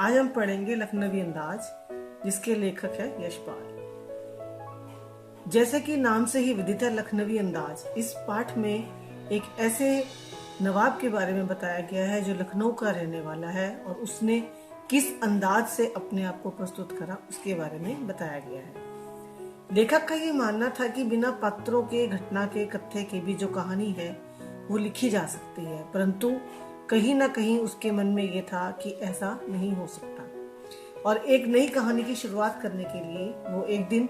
आज हम पढ़ेंगे लखनवी अंदाज, जिसके लेखक है यशपाल। जैसे कि नाम से ही विदित है लखनवी अंदाज, इस पाठ में एक ऐसे नवाब के बारे में बताया गया है जो लखनऊ का रहने वाला है और उसने किस अंदाज से अपने आप को प्रस्तुत करा उसके बारे में बताया गया है। लेखक का ये मानना था कि बिना पात्रों के, घटना के, कथ्य के भी जो कहानी है वो लिखी जा सकती है, परंतु कहीं ना कहीं उसके मन में ये था कि ऐसा नहीं हो सकता। और एक नई कहानी की शुरुआत करने के लिए वो एक दिन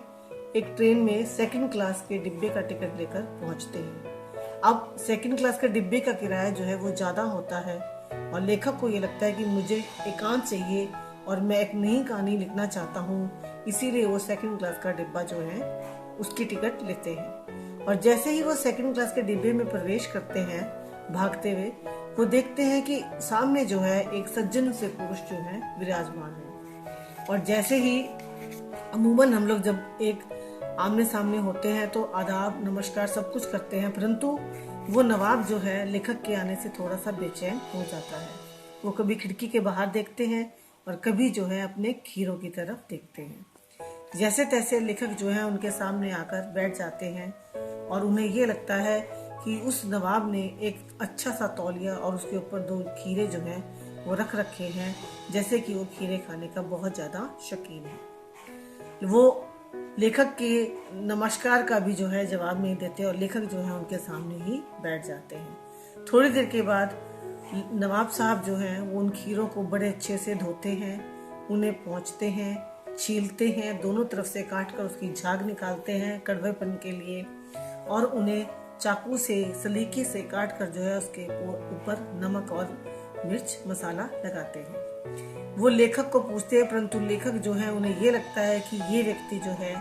एक ट्रेन में सेकंड क्लास के डिब्बे का टिकट लेकर पहुंचते हैं। अब सेकंड क्लास के डिब्बे का किराया जो है वो ज़्यादा होता है और लेखक को ये लगता है कि मुझे एकांत चाहिए और मैं एक नई कहानी लिखना चाहता हूँ, इसीलिए वो सेकंड क्लास का डिब्बा जो है उसकी टिकट लेते हैं। और जैसे ही वो सेकंड क्लास के डिब्बे में प्रवेश करते हैं भागते हुए, वो देखते हैं कि सामने जो है एक सज्जन से पुरुष जो है विराजमान है। और जैसे ही अमूमन हम लोग जब एक आमने सामने होते हैं तो आदाब, नमस्कार सब कुछ करते हैं, परंतु वो नवाब जो है लेखक के आने से थोड़ा सा बेचैन हो जाता है। वो कभी खिड़की के बाहर देखते हैं और कभी जो है अपने खीरों की तरफ देखते हैं। जैसे तैसे लेखक जो है उनके सामने आकर बैठ जाते हैं और उन्हें ये लगता है कि उस नवाब ने एक अच्छा सा तौलिया और उसके ऊपर 2 खीरे जो हैं वो रख रखे हैं, जैसे कि वो खीरे खाने का बहुत ज़्यादा शौकीन है। वो लेखक के नमस्कार का भी जो है जवाब नहीं देते और लेखक जो है उनके सामने ही बैठ जाते हैं। थोड़ी देर के बाद नवाब साहब जो हैं वो उन खीरों को बड़े अच्छे से धोते हैं, उन्हें पोंछते हैं, छीलते हैं, दोनों तरफ से काट कर उसकी झाग निकालते हैं कड़वेपन के लिए, और उन्हें चाकू से सलीके से काट कर जो है उसके ऊपर नमक और मिर्च मसाला लगाते हैं। वो लेखक को पूछते हैं, परंतु लेखक जो है उन्हें ये लगता है कि ये व्यक्ति जो है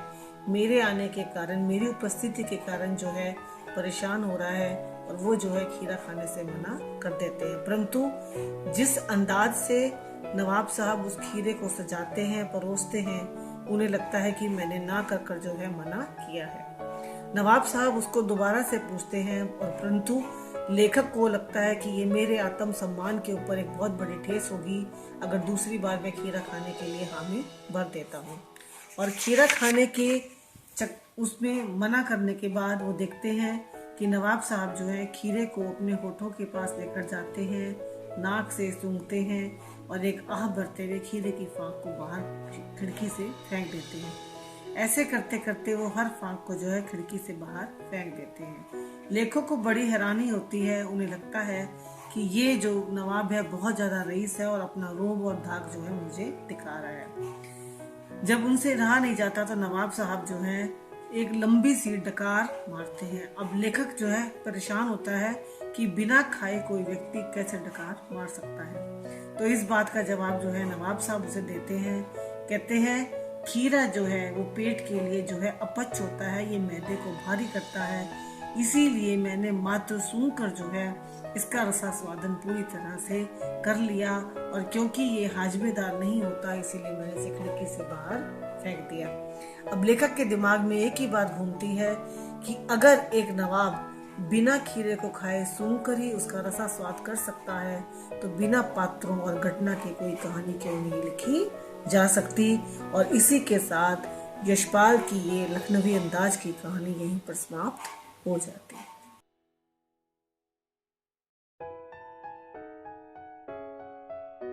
मेरे आने के कारण, मेरी उपस्थिति के कारण जो है परेशान हो रहा है और वो जो है खीरा खाने से मना कर देते हैं। परंतु जिस अंदाज से नवाब साहब उस खीरे को सजाते हैं, परोसते हैं, उन्हें लगता है कि मैंने ना कर जो है मना किया है। नवाब साहब उसको दोबारा से पूछते हैं और परंतु लेखक को लगता है कि ये मेरे आत्म सम्मान के ऊपर एक बहुत बड़ी ठेस होगी अगर दूसरी बार मैं खीरा खाने के लिए हामी भर देता हूँ। और खीरा खाने के उसमें मना करने के बाद वो देखते हैं कि नवाब साहब जो है खीरे को अपने होठों के पास लेकर जाते हैं, नाक से सूंघते हैं और एक आह भरते हुए खीरे की फांक को बाहर खिड़की से फेंक देते हैं। ऐसे करते करते वो हर फांक को जो है खिड़की से बाहर फेंक देते हैं। लेखक को बड़ी हैरानी होती है, उन्हें लगता है कि ये जो नवाब है बहुत ज्यादा रईस है और अपना रोब और धाक जो है मुझे दिखा रहा है। जब उनसे रहा नहीं जाता तो नवाब साहब जो है एक लंबी सी डकार मारते हैं। अब लेखक जो है परेशान होता है कि बिना खाए कोई व्यक्ति कैसे डकार मार सकता है। तो इस बात का जवाब जो है नवाब साहब उसे देते हैं, कहते हैं खीरा जो है वो पेट के लिए जो है अपच होता है, ये मैदे को भारी करता है, इसीलिए मैंने मात्र सूंघ कर जो है इसका रसास्वादन पूरी तरह से कर लिया, और क्योंकि ये हाजमेदार नहीं होता इसीलिए मैंने इसे खिड़की से बाहर फेंक दिया। अब लेखक के दिमाग में एक ही बात घूमती है कि अगर एक नवाब बिना खीरे को खाए सूंघ कर ही उसका रसा स्वाद कर सकता है तो बिना पात्रों और घटना की कोई कहानी क्यों नहीं लिखी जा सकती। और इसी के साथ यशपाल की ये लखनवी अंदाज की कहानी यहीं पर समाप्त हो जाती है।